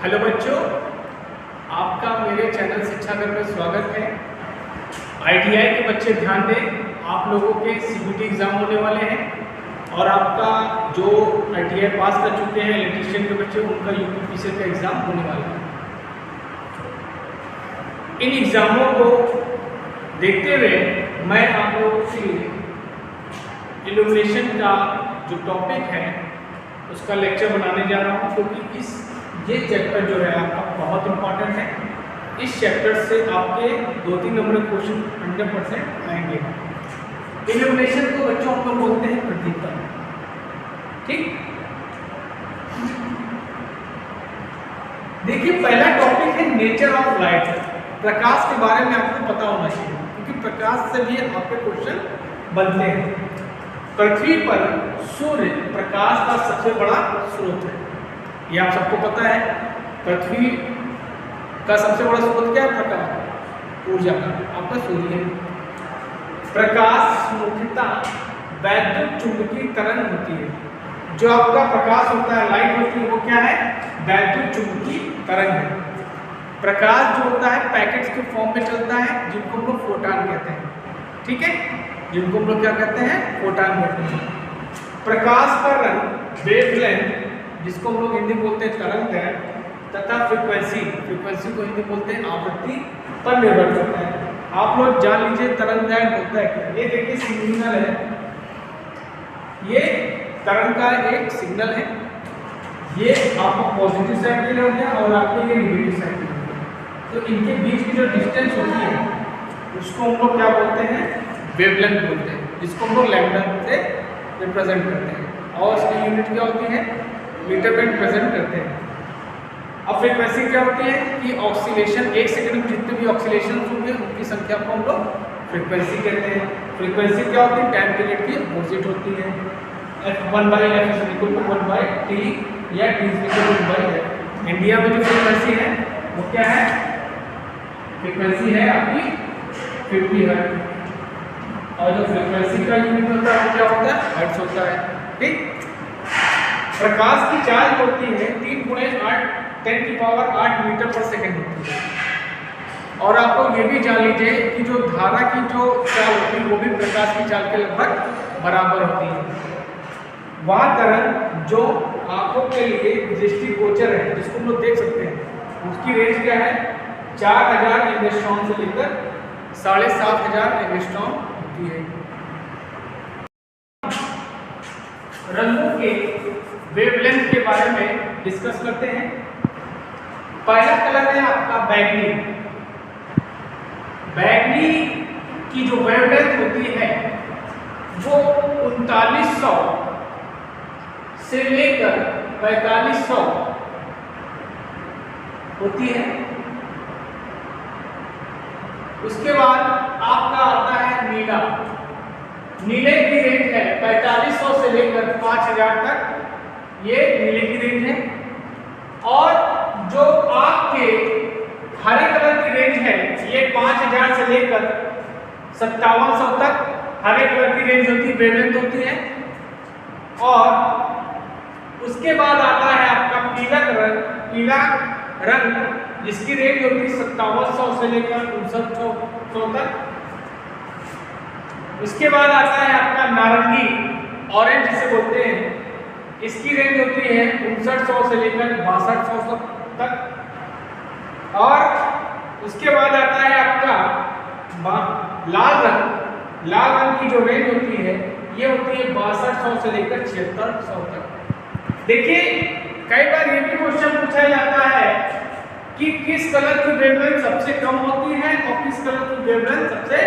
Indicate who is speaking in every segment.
Speaker 1: Hello बच्चों, आपका मेरे चैनल शिक्षा घर में स्वागत है। आईटीआई के बच्चे ध्यान दें, आप लोगों के सीबीटी एग्ज़ाम होने वाले हैं और आपका जो आईटीआई पास कर चुके हैं इलेक्ट्रीशियन के बच्चे, उनका यूपीपीसी का एग्ज़ाम होने वाला है। इन एग्ज़ामों को देखते हुए मैं आप लोगों के लिए इल्यूमिनेशन का जो टॉपिक है उसका लेक्चर बनाने जा रहा हूँ, क्योंकि ये चैप्टर जो है आपका बहुत इंपॉर्टेंट है। इस चैप्टर से आपके 2-3 नंबर क्वेश्चन 100% आएंगे। इल्यूमिनेशन को बच्चों हम लोग बोलते हैं प्रदीपन। ठीक, देखिए पहला टॉपिक है नेचर ऑफ लाइट। प्रकाश के बारे में आपको पता होना चाहिए, क्योंकि प्रकाश से भी आपके क्वेश्चन बनते हैं। पृथ्वी पर सूर्य प्रकाश का सबसे बड़ा स्रोत है, ये आप सबको पता है। पृथ्वी का सबसे बड़ा स्रोत क्या है? प्रकाश, ऊर्जा का आपका सूर्य है। प्रकाश मुख्यतः वैद्युत चुंबकीय तरंग होती है। जो आपका प्रकाश होता है, लाइट होती है, वो क्या है? वैद्युत चुंबकीय तरंग है। प्रकाश जो होता है पैकेट्स के फॉर्म में चलता है, जिनको हम लोग फोटॉन कहते हैं। ठीक है, जिनको हम लोग क्या कहते हैं? फोटॉन कहते हैं। प्रकाश का रंग वेवलेंथ, जिसको हम लोग हिंदी बोलते हैं तरंगदैर्घ्य, तथा फ्रीक्वेंसी को हिंदी बोलते हैं आवृत्ति पर निर्भर करता है। आप लोग जान लीजिए तरंगदैर्घ्य होता है क्या। ये देखिए सिग्नल है, ये तरंग का एक सिग्नल है। ये आपका पॉजिटिव साइड के लिए हो गया और आपके ये नेगेटिव साइड के लिए हो गया। तो इनके बीच की जो डिस्टेंस होती है उसको हम लोग क्या बोलते हैं? वेवलेंथ बोलते हैं, जिसको हम लोग लैम्डा से रिप्रेजेंट करते हैं। और इसकी यूनिट क्या होती है? मीटर में रिप्रेजेंट करते हैं। अब फ्रीक्वेंसी क्या होती है कि ऑक्सीलेशन, एक सेकंड में जितने भी ऑक्सीलेशन होंगे उनकी संख्या को हम लोग फ्रीक्वेंसी कहते हैं। फ्रीक्वेंसी क्या होती है? टाइम पीरियड की अपोजिट होती है। f1/f=1/t या t=1/f। इंडिया में जो फ्रीक्वेंसी है वो क्या है? फ्रीक्वेंसी है आपकी 50 हर्ट्ज, और जो फ्रीक्वेंसी का यूनिट होता है वो क्या होता है? हर्ट्ज होता है। ठीक, प्रकाश की चार्ज होती है 3 × 10⁸ मीटर पर सेकंड होती है। और आप लोग ये भी जान लीजिए कि जो धारा की जो चाल होती है वो भी प्रकाश की चाल के लगभग बराबर होती है। वह तरंग जो आंखों के लिए दृष्टिगोचर है, जिसको हम लोग देख सकते हैं, उसकी रेंज क्या है? 4000 एंगस्ट्रॉम से लेकर 7500 एंगस्ट्रॉम होती है। रंगों के वेवलेंथ के बारे में डिस्कस करते हैं। पहला कलर है आपका बैगनी। बैगनी की जो वेवलेंथ होती है वो 3900 से लेकर 4500 होती है। उसके बाद आपका आता है नीला। नीले की रेंज है 4500 से लेकर 5000 तक, ये नीले की रेंज है। और जो आपके हरे कलर की रेंज है ये 5000 से लेकर 5700 तक हरे कलर की रेंज होती है, वेवलेंथ होती है। और उसके बाद आता है आपका पीला रंग जिसकी रेंज होती है 5700 से लेकर 5900 तक। उसके बाद आता है आपका नारंगी, ऑरेंज जिसे बोलते हैं, इसकी रेंज होती है 5900 से लेकर 6200 तक। और उसके बाद आता है आपका लाल रंग। लाल रंग की जो रेंज होती है ये होती है 6200 से लेकर 7600 तक। देखिए कई बार ये भी क्वेश्चन पूछा जाता है कि किस कलर की वेवलेंथ सबसे कम होती है और किस कलर की वेवलेंथ सबसे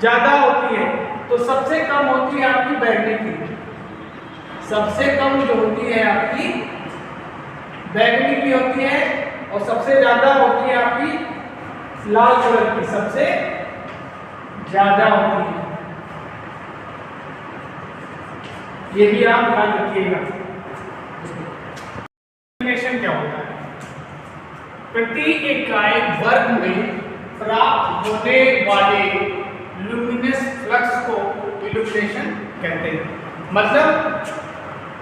Speaker 1: ज्यादा होती है। तो सबसे कम होती है आपकी बैगनी की, सबसे कम जो होती है आपकी बैगनी की होती है, और सबसे ज्यादा होती है आपकी लाल कलर की, सबसे ज्यादा होती है। ये भी आप ध्यान रखिएगा। इल्यूमिनेशन क्या होता है? प्रति इकाई वर्ग में प्राप्त होने वाले लुमिनस फ्लक्स को इल्यूमिनेशन कहते हैं। मतलब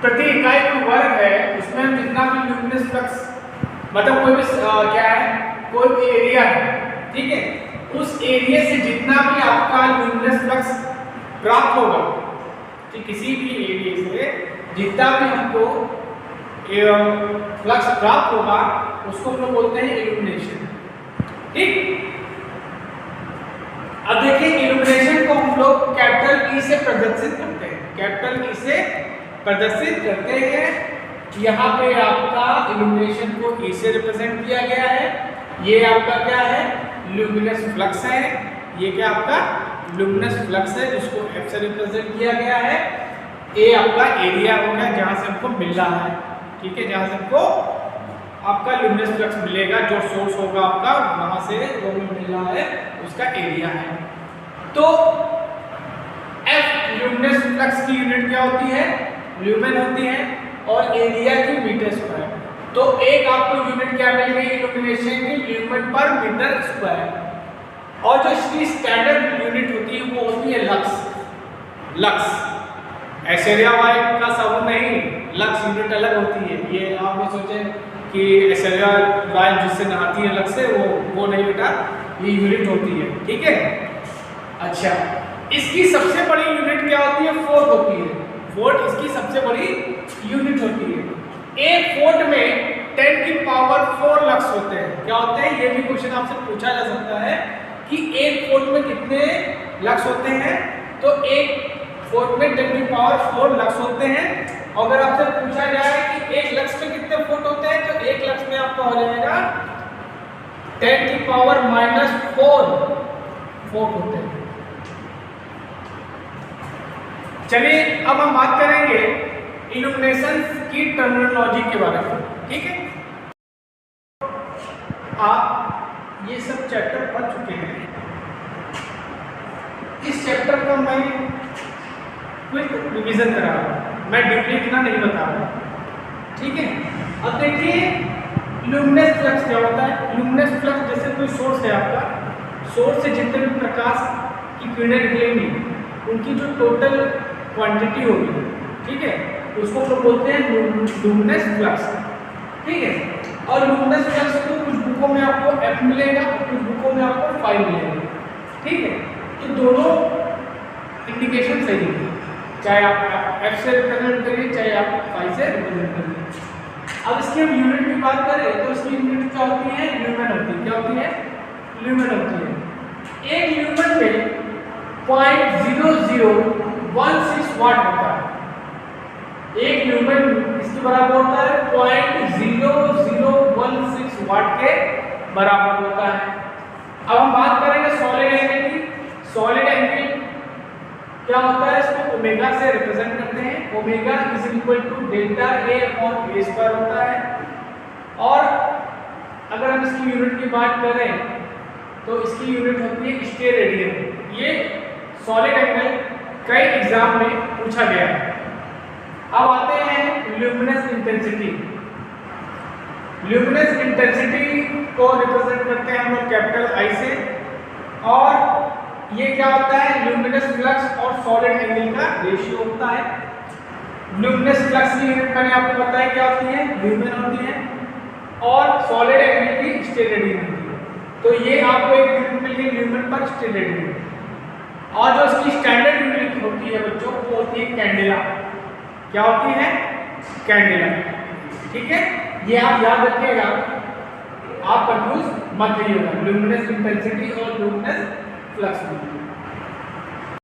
Speaker 1: प्रति इकाई जो वर्ग है उसमें हम जितना भी ल्यूमिनस फ्लक्स मतलब कोई भी क्या है, कोई भी एरिया है, ठीक है, उस एरिया से जितना भी आपका ल्यूमिनस फ्लक्स प्राप्त होगा, कि किसी भी एरिया से जितना भी हमको फ्लक्स प्राप्त होगा उसको हम लोग बोलते हैं इल्यूमिनेशन। ठीक, अब देखिए इल्यूमिनेशन को हम लोग कैपिटल ई से प्रदर्शित करते हैं, कैपिटल ई से प्रदर्शित करते हैं। यहाँ पे आपका इल्यूमिनेशन को ई से रिप्रेजेंट किया गया है, ये आपका क्या है, ल्यूमिनस फ्लक्स है, ये क्या आपका ल्यूमिनस फ्लक्स है जिसको एफ से रिप्रेजेंट किया गया है। ए आपका एरिया होगा जहां से हमको मिल रहा है, ठीक है, जहां से हमको आपका ल्यूमिनस फ्लक्स मिलेगा, जो सोर्स होगा आपका वहां से वो मिल रहा है, उसका एरिया है। तो एफ ल्यूमिनस फ्लक्स की यूनिट क्या होती है, ल्यूमेन होती है, और एरिया की मीटर स्क्वायर। तो एक आपको यूनिट क्या मिल गई इल्यूमिनेशन की, ल्यूमेन पर मीटर स्क्वायर। और जो इसकी स्टैंडर्ड यूनिट होती है वो होती है लक्स। लक्स ऐश्वर्या बाई का साबुन नहीं, लक्स यूनिट अलग होती है। ये आप भी सोचें कि ऐश्वर्या बाई जिससे नहाती है लक्स से, वो नहीं बेटा, ये यूनिट होती है, ठीक है। अच्छा, इसकी सबसे बड़ी यूनिट क्या होती है, फोर्ट होती है। फोर्ट इसकी सबसे बड़ी यूनिट होती है। एक फोर्ट में 10 की पावर 4 लक्स होते हैं। क्या होते हैं, ये भी क्वेश्चन आपसे पूछा जा सकता है कि एक फोर्ट में कितने लक्स होते हैं। तो एक फोर्ट में 10 की पावर 4 लक्स होते हैं। अगर आपसे पूछा जाए कि एक लक्स में कितने फोर्ट होते हैं, तो एक लक्स में आपका हो जाएगा 10 की पावर -4 फोर्ट होते हैं। चलिए अब हम बात करेंगे इल्यूमिनेशन की टर्मिनोलॉजी के बारे में, ठीक है। आप ये सब चैप्टर पढ़ चुके हैं, इस चैप्टर का मैं क्विक रिवीजन करा रहा हूं, मैं डीपली इतना नहीं बता रहा, ठीक है। अब देखिए ल्यूमिनस फ्लक्स क्या होता है। ल्यूमिनस फ्लक्स जैसे कोई सोर्स है आपका, सोर्स से जितने भी प्रकाश की किरणें निकलेंगी उनकी जो टोटल क्वांटिटी होगी, ठीक है, उसको हम लोग बोलते हैं ल्यूमिनस फ्लक्स, ठीक है। और ल्यूमिनस फ्लक्स को कुछ बुकों में आपको एफ मिलेगा, कुछ बुकों में आपको 5 मिलेगा, ठीक है। तो दोनों इंडिकेशन सही है, चाहे आप एफ से रिप्रेजेंट करिए चाहे आप 5 से रिप्रेजेंट करिए। अब इसकी हम यूनिट की बात करें तो इसकी यूनिट क्या होती है, ल्यूमेन होती है। क्या होती है, ल्यूमेन होती है। एक ल्यूमेन में 0.0016 वाट होता है। एक ल्यूमेन इसके बराबर होता है 0.0016 वाट के बराबर होता है। अब हम बात करेंगे सॉलिड एंगल की। सॉलिड एंगल क्या होता है, इसको ओमेगा से रिप्रेजेंट करते हैं। Omega is equal to delta A upon A square होता है। और अगर हम इसकी यूनिट की बात करें तो इसकी यूनिट होती है स्टेरेडियन। ये सॉलिड एंगल कई एग्जाम में पूछा गया है। अब आते हैं ल्यूमिनस इंटेंसिटी। ल्यूमिनस इंटेंसिटी को रिप्रेजेंट करते हैं हम लोग कैपिटल आई से। और ये क्या होता है, ल्यूमिनस फ्लक्स और सॉलिड एंगल का रेशियो होता है। ल्यूमिनस फ्लक्स की यूनिट मैंने आपको बताया क्या होती है, ल्यूमेन होती है, और सॉलिड एंगल की स्टेरेडियन होती है। तो ये आपको एक यूनिट मिल गई ल्यूमेन पर स्टेरेडियन। और जो इसकी स्टैंडर्ड यूनिट होती है बच्चों, वो होती है कैंडेला। क्या होती है, कैंडेला, ठीक है। ये आप याद रखिएगा, आप कंफ्यूज मत होइएगा ल्यूमिनस इंटेंसिटी और ल्यूमिनस फ्लक्स में।